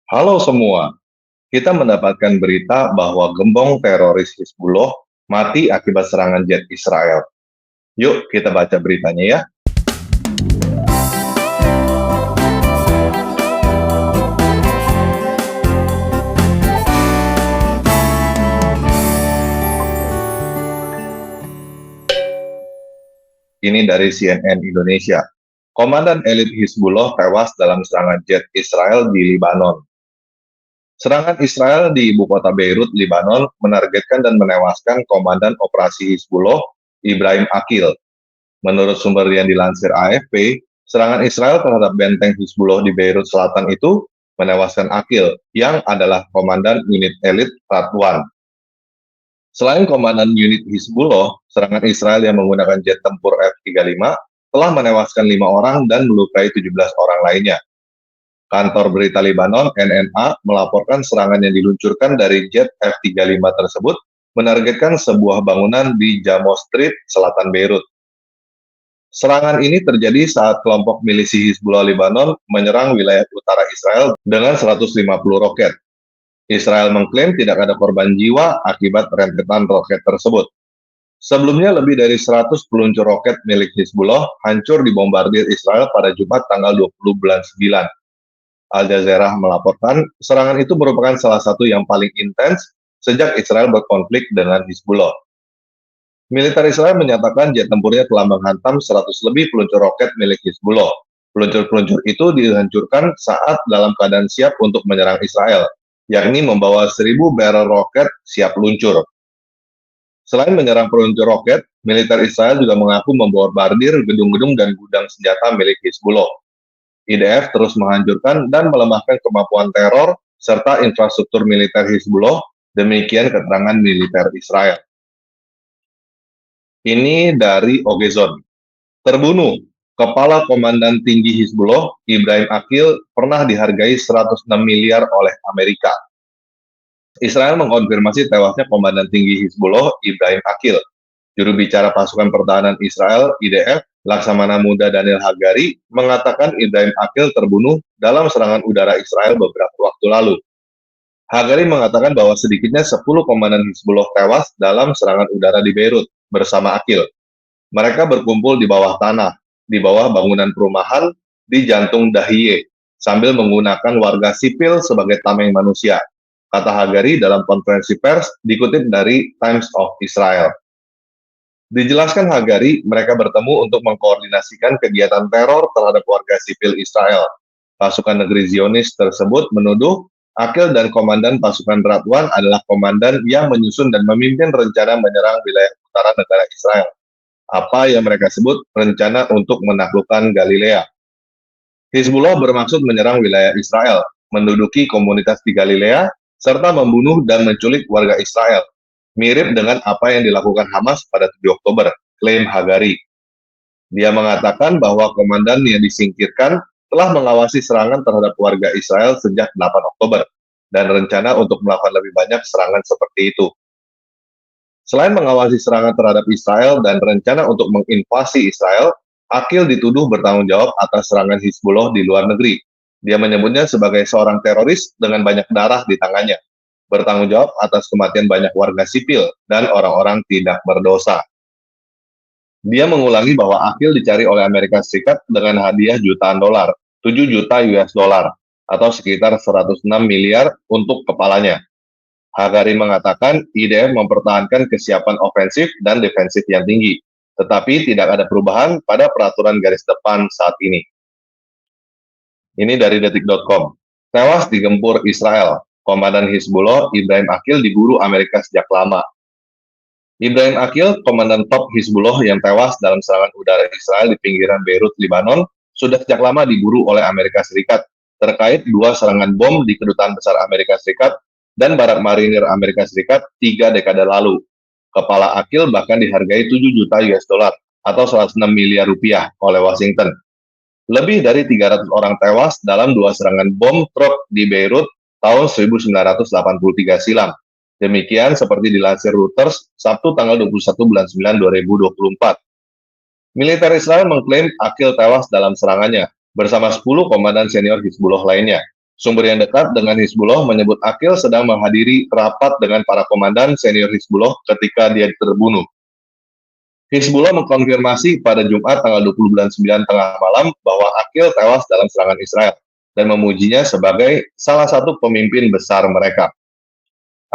Halo semua, kita mendapatkan berita bahwa gembong teroris Hizbullah mati akibat serangan jet Israel. Yuk kita baca beritanya ya. Ini dari CNN Indonesia. Komandan elit Hizbullah tewas dalam serangan jet Israel di Lebanon. Serangan Israel di ibu kota Beirut, Lebanon, menargetkan dan menewaskan Komandan Operasi Hizbullah, Ibrahim Akil. Menurut sumber yang dilansir AFP, serangan Israel terhadap benteng Hizbullah di Beirut Selatan itu menewaskan Akil, yang adalah komandan unit elit Radwan. Selain komandan unit Hizbullah, serangan Israel yang menggunakan jet tempur F-35 telah menewaskan 5 orang dan melukai 17 orang lainnya. Kantor berita Lebanon, NNA, melaporkan serangan yang diluncurkan dari jet F-35 tersebut menargetkan sebuah bangunan di Jamo Street, selatan Beirut. Serangan ini terjadi saat kelompok milisi Hizbullah Lebanon menyerang wilayah utara Israel dengan 150 roket. Israel mengklaim tidak ada korban jiwa akibat rentetan roket tersebut. Sebelumnya, lebih dari 100 peluncur roket milik Hizbullah hancur dibombardir Israel pada Jumat tanggal 20 bulan 9. Al Jazeera melaporkan serangan itu merupakan salah satu yang paling intens sejak Israel berkonflik dengan Hizbullah. Militer Israel menyatakan jet tempurnya telah menghantam 100 lebih peluncur roket milik Hizbullah. Peluncur-peluncur itu dihancurkan saat dalam keadaan siap untuk menyerang Israel, yakni membawa 1.000 barrel roket siap luncur. Selain menyerang peluncur roket, militer Israel juga mengaku membombardir gedung-gedung dan gudang senjata milik Hizbullah. IDF terus menghancurkan dan melemahkan kemampuan teror serta infrastruktur militer Hizbullah, demikian keterangan militer Israel. Ini dari Ogezon. Terbunuh, Kepala Komandan Tinggi Hizbullah, Ibrahim Akil, pernah dihargai 106 miliar oleh Amerika. Israel mengkonfirmasi tewasnya Komandan Tinggi Hizbullah, Ibrahim Akil. Juru bicara pasukan pertahanan Israel, IDF, Laksamana Muda Daniel Hagari, mengatakan Ibrahim Akil terbunuh dalam serangan udara Israel beberapa waktu lalu. Hagari mengatakan bahwa sedikitnya 10 komandan Hizbullah tewas dalam serangan udara di Beirut bersama Akil. Mereka berkumpul di bawah tanah, di bawah bangunan perumahan di jantung Dahiye, sambil menggunakan warga sipil sebagai tameng manusia, kata Hagari dalam konferensi pers dikutip dari Times of Israel. Dijelaskan Hagari, mereka bertemu untuk mengkoordinasikan kegiatan teror terhadap warga sipil Israel. Pasukan negeri Zionis tersebut menuduh Akil dan Komandan Pasukan Radwan adalah komandan yang menyusun dan memimpin rencana menyerang wilayah utara negara Israel. Apa yang mereka sebut rencana untuk menaklukkan Galilea. Hizbullah bermaksud menyerang wilayah Israel, menduduki komunitas di Galilea, serta membunuh dan menculik warga Israel. Mirip dengan apa yang dilakukan Hamas pada 7 Oktober, klaim Hagari. Dia mengatakan bahwa komandan yang disingkirkan telah mengawasi serangan terhadap warga Israel sejak 8 Oktober, dan rencana untuk melakukan lebih banyak serangan seperti itu. Selain mengawasi serangan terhadap Israel dan rencana untuk menginvasi Israel, Akil dituduh bertanggung jawab atas serangan Hizbullah di luar negeri. Dia menyebutnya sebagai seorang teroris dengan banyak darah di tangannya, bertanggung jawab atas kematian banyak warga sipil dan orang-orang tidak berdosa. Dia mengulangi bahwa Akil dicari oleh Amerika Serikat dengan hadiah jutaan dolar, 7 juta US dollar, atau sekitar 106 miliar untuk kepalanya. Hagari mengatakan IDF mempertahankan kesiapan ofensif dan defensif yang tinggi, tetapi tidak ada perubahan pada peraturan garis depan saat ini. Ini dari detik.com. Tewas digempur Israel, Komandan Hizbullah Ibrahim Akil diburu Amerika sejak lama. Ibrahim Akil, komandan top Hizbullah yang tewas dalam serangan udara Israel di pinggiran Beirut, Lebanon, sudah sejak lama diburu oleh Amerika Serikat terkait 2 serangan bom di Kedutaan Besar Amerika Serikat dan Barak Marinir Amerika Serikat 3 dekade lalu. Kepala Akil bahkan dihargai 7 juta US dollar atau 106 miliar rupiah oleh Washington. Lebih dari 300 orang tewas dalam 2 serangan bom truk di Beirut tahun 1983 silam. Demikian seperti dilansir Reuters Sabtu tanggal 21 bulan 9 2024. Militer Israel mengklaim Akil tewas dalam serangannya bersama 10 komandan senior Hizbullah lainnya. Sumber yang dekat dengan Hizbullah menyebut Aqil sedang menghadiri rapat dengan para komandan senior Hizbullah ketika dia terbunuh. Hizbullah mengkonfirmasi pada Jumat tanggal 20 bulan 9 tengah malam bahwa Aqil tewas dalam serangan Israel dan memujinya sebagai salah satu pemimpin besar mereka.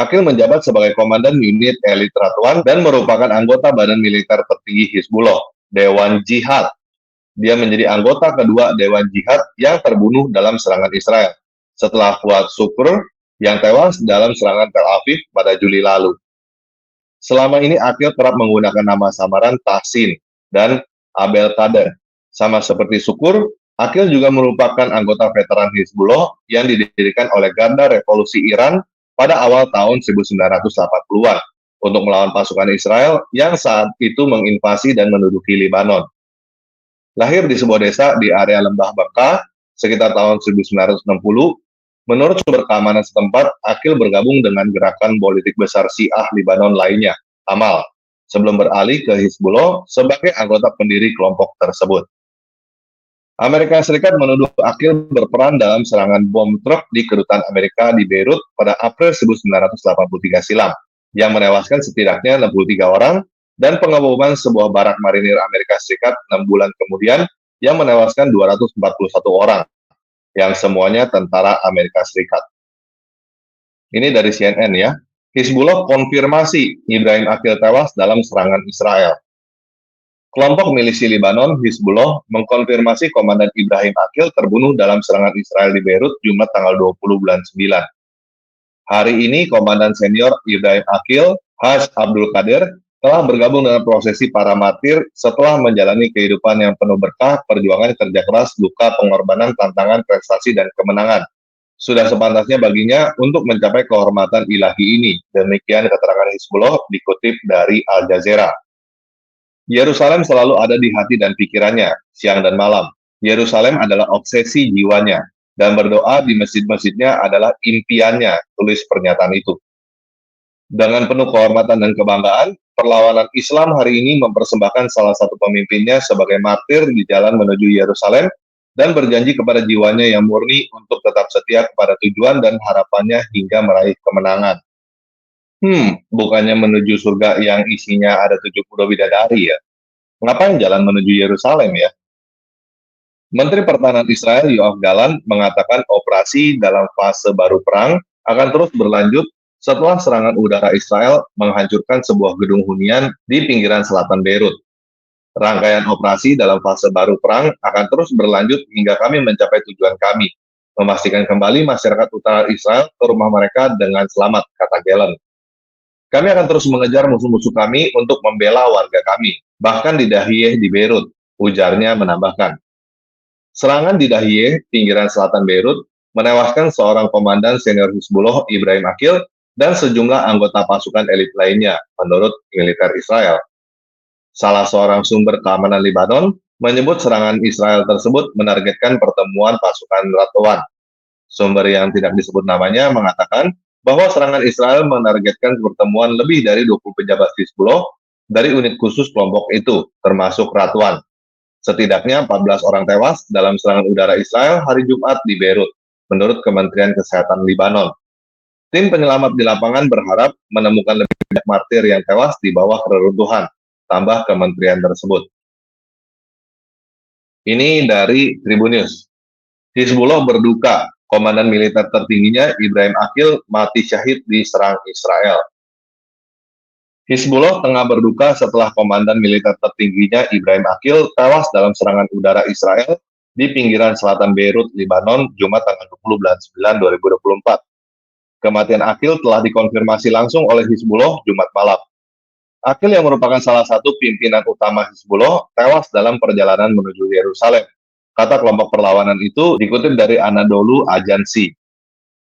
Aqil menjabat sebagai komandan unit elit Ratwan dan merupakan anggota badan militer tertinggi Hizbullah, Dewan Jihad. Dia menjadi anggota kedua Dewan Jihad yang terbunuh dalam serangan Israel, setelah Fuad Shukr yang tewas dalam serangan Tel Aviv pada Juli lalu. Selama ini Aqil kerap menggunakan nama samaran Tahsin dan Abel Kader. Sama seperti Syukur, Aqil juga merupakan anggota veteran Hizbullah yang didirikan oleh Garda Revolusi Iran pada awal tahun 1980-an untuk melawan pasukan Israel yang saat itu menginvasi dan menduduki Lebanon. Lahir di sebuah desa di area Lembah Baka sekitar tahun 1960, menurut sumber keamanan setempat, Aqil bergabung dengan gerakan politik besar Syiah Lebanon lainnya, Amal, sebelum beralih ke Hizbullah sebagai anggota pendiri kelompok tersebut. Amerika Serikat menuduh Aqil berperan dalam serangan bom truk di kedutaan Amerika di Beirut pada April 1983 silam, yang menewaskan setidaknya 63 orang, dan pengeboman sebuah barak marinir Amerika Serikat 6 bulan kemudian yang menewaskan 241 orang, yang semuanya tentara Amerika Serikat. Ini dari CNN ya. Hizbullah konfirmasi Ibrahim Aqil tewas dalam serangan Israel. Kelompok milisi Lebanon, Hizbullah, mengkonfirmasi Komandan Ibrahim Aqil terbunuh dalam serangan Israel di Beirut Jumat tanggal 20 bulan 9. Hari ini, Komandan Senior Ibrahim Aqil, Haj Abdul Qadir, telah bergabung dengan prosesi para martir setelah menjalani kehidupan yang penuh berkah, perjuangan kerja keras, duka, pengorbanan, tantangan, prestasi, dan kemenangan. Sudah sepantasnya baginya untuk mencapai kehormatan ilahi ini. Demikian keterangan Hizbullah dikutip dari Al Jazeera. Yerusalem selalu ada di hati dan pikirannya, siang dan malam. Yerusalem adalah obsesi jiwanya, dan berdoa di masjid-masjidnya adalah impiannya, tulis pernyataan itu. Dengan penuh kehormatan dan kebanggaan, perlawanan Islam hari ini mempersembahkan salah satu pemimpinnya sebagai martir di jalan menuju Yerusalem dan berjanji kepada jiwanya yang murni untuk tetap setia kepada tujuan dan harapannya hingga meraih kemenangan. Bukannya menuju surga yang isinya ada 70 bidadari ya? Ngapain jalan menuju Yerusalem ya? Menteri Pertahanan Israel Yoav Gallant mengatakan operasi dalam fase baru perang akan terus berlanjut setelah serangan udara Israel menghancurkan sebuah gedung hunian di pinggiran selatan Beirut. Rangkaian operasi dalam fase baru perang akan terus berlanjut hingga kami mencapai tujuan kami, memastikan kembali masyarakat utara Israel ke rumah mereka dengan selamat, kata Gallant. Kami akan terus mengejar musuh-musuh kami untuk membela warga kami, bahkan di Dahiyeh di Beirut, ujarnya menambahkan. Serangan di Dahiyeh, pinggiran selatan Beirut, menewaskan seorang komandan senior Hizbullah Ibrahim Aqil dan sejumlah anggota pasukan elit lainnya, menurut militer Israel. Salah seorang sumber keamanan Lebanon menyebut serangan Israel tersebut menargetkan pertemuan pasukan Ratwan. Sumber yang tidak disebut namanya mengatakan bahwa serangan Israel menargetkan pertemuan lebih dari 20 pejabat Hizbullah dari unit khusus kelompok itu, termasuk Ratwan. Setidaknya 14 orang tewas dalam serangan udara Israel hari Jumat di Beirut, menurut Kementerian Kesehatan Lebanon. Tim penyelamat di lapangan berharap menemukan lebih banyak martir yang tewas di bawah reruntuhan, tambah kementerian tersebut. Ini dari Tribun News. Hizbullah berduka, komandan militer tertingginya Ibrahim Aqil mati syahid di serang Israel. Hizbullah tengah berduka setelah komandan militer tertingginya Ibrahim Aqil tewas dalam serangan udara Israel di pinggiran selatan Beirut, Lebanon, Jumat tanggal 20 bulan 9 2024. Kematian Aqil telah dikonfirmasi langsung oleh Hizbullah Jumat malam. Aqil yang merupakan salah satu pimpinan utama Hizbullah tewas dalam perjalanan menuju Yerusalem. Kata kelompok perlawanan itu dikutip dari Anadolu Agency.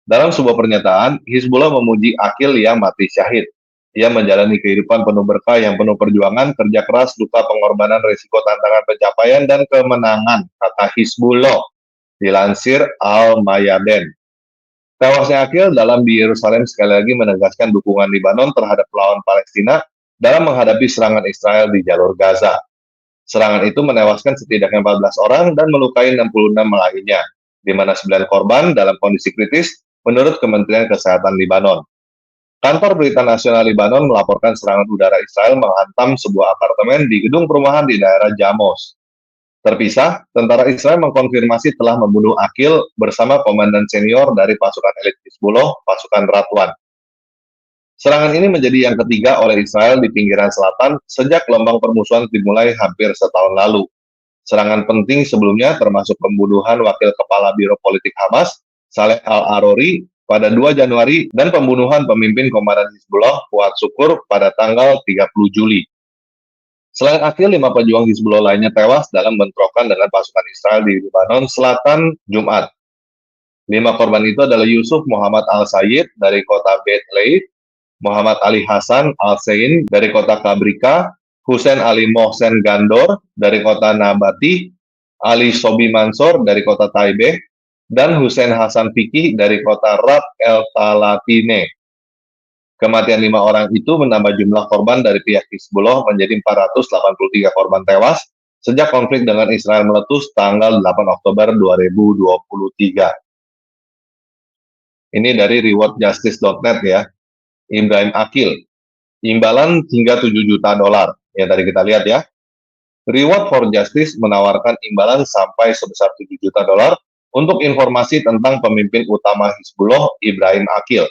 Dalam sebuah pernyataan, Hizbullah memuji Aqil yang mati syahid. Ia menjalani kehidupan penuh berkah yang penuh perjuangan, kerja keras, duka, pengorbanan, risiko, tantangan, pencapaian, dan kemenangan, kata Hizbullah, dilansir Al-Mayadin. Tewasnya Aqil dalam di Yerusalem sekali lagi menegaskan dukungan Lebanon terhadap lawan Palestina dalam menghadapi serangan Israel di jalur Gaza. Serangan itu menewaskan setidaknya 14 orang dan melukai 66 lainnya. di mana 9 korban dalam kondisi kritis menurut Kementerian Kesehatan Lebanon. Kantor Berita Nasional Lebanon melaporkan serangan udara Israel menghantam sebuah apartemen di gedung perumahan di daerah Jamos. Terpisah, tentara Israel mengkonfirmasi telah membunuh Akil bersama komandan senior dari pasukan elit Hizbullah, pasukan Radwan. Serangan ini menjadi yang ketiga oleh Israel di pinggiran selatan sejak gelombang permusuhan dimulai hampir setahun lalu. Serangan penting sebelumnya termasuk pembunuhan Wakil Kepala Biro Politik Hamas, Saleh Al-Arori, pada 2 Januari dan pembunuhan pemimpin Komandan Hizbullah, Fuad Syukur, pada tanggal 30 Juli. Selain Akil, 5 pejuang Hizbullah lainnya tewas dalam bentrokan dengan pasukan Israel di Lebanon Selatan Jumat. 5 korban itu adalah Yusuf Muhammad Al-Sayyid dari kota Beit Leith, Muhammad Ali Hasan Al-Sein dari kota Kabrika, Hussein Ali Mohsen Gandor dari kota Nabati, Ali Sobi Mansor dari kota Taibeh, dan Hussein Hasan Fiki dari kota Rat El Talatine. Kematian 5 orang itu menambah jumlah korban dari pihak Hizbullah menjadi 483 korban tewas sejak konflik dengan Israel meletus tanggal 8 Oktober 2023. Ini dari rewardjustice.net ya. Ibrahim Akil, imbalan hingga 7 juta dolar. Ya tadi kita lihat ya. Reward for Justice menawarkan imbalan sampai sebesar 7 juta dolar untuk informasi tentang pemimpin utama Hizbullah, Ibrahim Akil.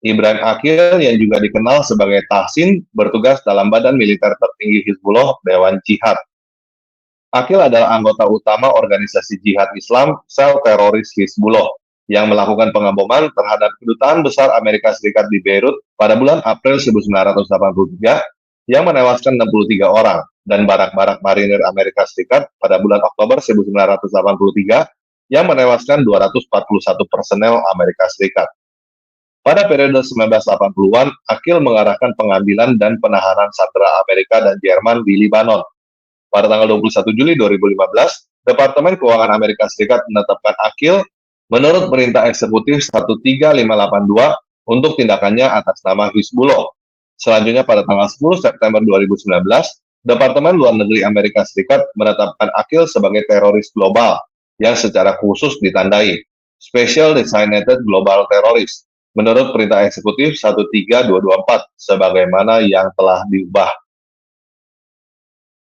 Ibrahim Akil yang juga dikenal sebagai Tahsin bertugas dalam badan militer tertinggi Hizbullah, Dewan Jihad. Akil adalah anggota utama organisasi jihad Islam, sel teroris Hizbullah, yang melakukan pengeboman terhadap kedutaan besar Amerika Serikat di Beirut pada bulan April 1983 yang menewaskan 63 orang, dan barak-barak marinir Amerika Serikat pada bulan Oktober 1983 yang menewaskan 241 personel Amerika Serikat. Pada periode 1980-an, Akil mengarahkan pengambilan dan penahanan sandera Amerika dan Jerman di Lebanon. Pada tanggal 21 Juli 2015, Departemen Keuangan Amerika Serikat menetapkan Akil menurut Perintah Eksekutif 13582 untuk tindakannya atas nama Hizbullah. Selanjutnya pada tanggal 10 September 2019, Departemen Luar Negeri Amerika Serikat menetapkan Akil sebagai teroris global yang secara khusus ditandai Special Designated Global Terrorist menurut Perintah Eksekutif 13224 sebagaimana yang telah diubah.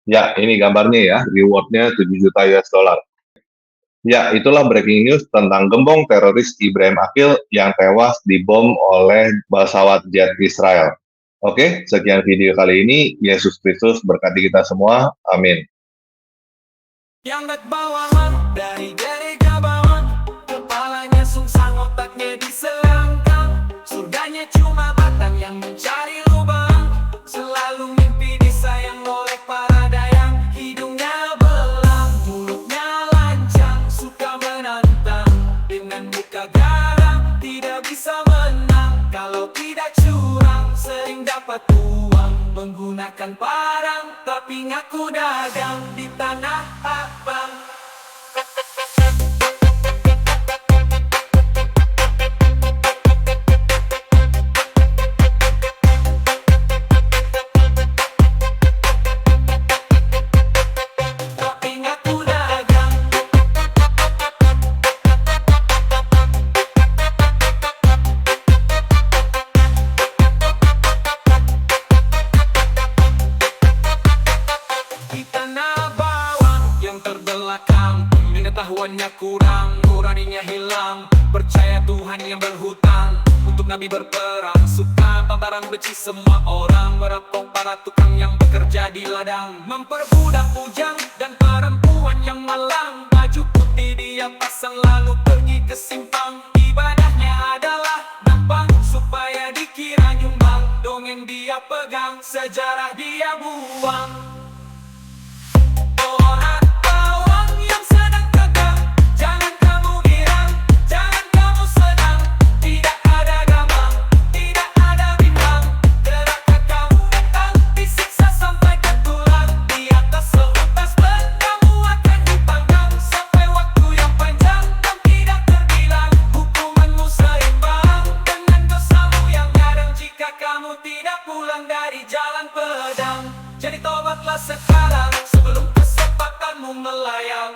Ya, ini gambarnya ya, rewardnya 7 juta US dollar. Ya, itulah breaking news tentang gembong teroris Ibrahim Akil yang tewas dibom oleh pesawat jet Israel. Oke, sekian video kali ini. Yesus Kristus berkati kita semua. Amin. Yang bawahan dari gereja bawang, kepalanya sungsang, otaknya diselangkang. Surganya cuma batang yang mencari lubang, selalu mimpi disayang oleh para dayang. Hidungnya belang, mulutnya lancang, suka menantang dengan muka garang. Tidak bisa menang kalau tidak curang, sering dapat uang menggunakan parang, tapi ngaku dagang di tanah abang. Tapi ngaku dagang. Di tanah bawang yang terbelakang, pengetahuannya kurang, nuraninya hilang. Percaya Tuhan yang berhutang, untuk Nabi berperang. Suka barang benci semua orang, merampok para tukang yang bekerja di ladang. Memperbudak bujang dan perempuan yang malang. Baju putih dia pasang lalu pergi ke simpang. Ibadahnya adalah nampang supaya dikira nyumbang. Dongeng dia pegang, sejarah dia buang. Orang bawang yang sedang tegang, jangan kamu girang, jangan kamu sedang. Tidak ada gambang, tidak ada bimbang. Gerakan kamu datang, disiksa sampai ke tulang. Di atas seutas kamu akan dipanggang sampai waktu yang panjang dan tidak terbilang. Hukumanmu seimbang dengan dosamu yang nyadang. Jika kamu tidak pulang dari jalan pedang, jadi tobatlah sekarang sebelum kesempatanmu melayang.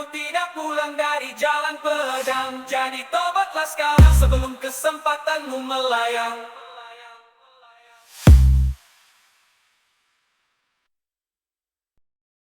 kamu tidak pulang dari jalan pedang. Jadi tobatlah sekarang sebelum kesempatanmu melayang.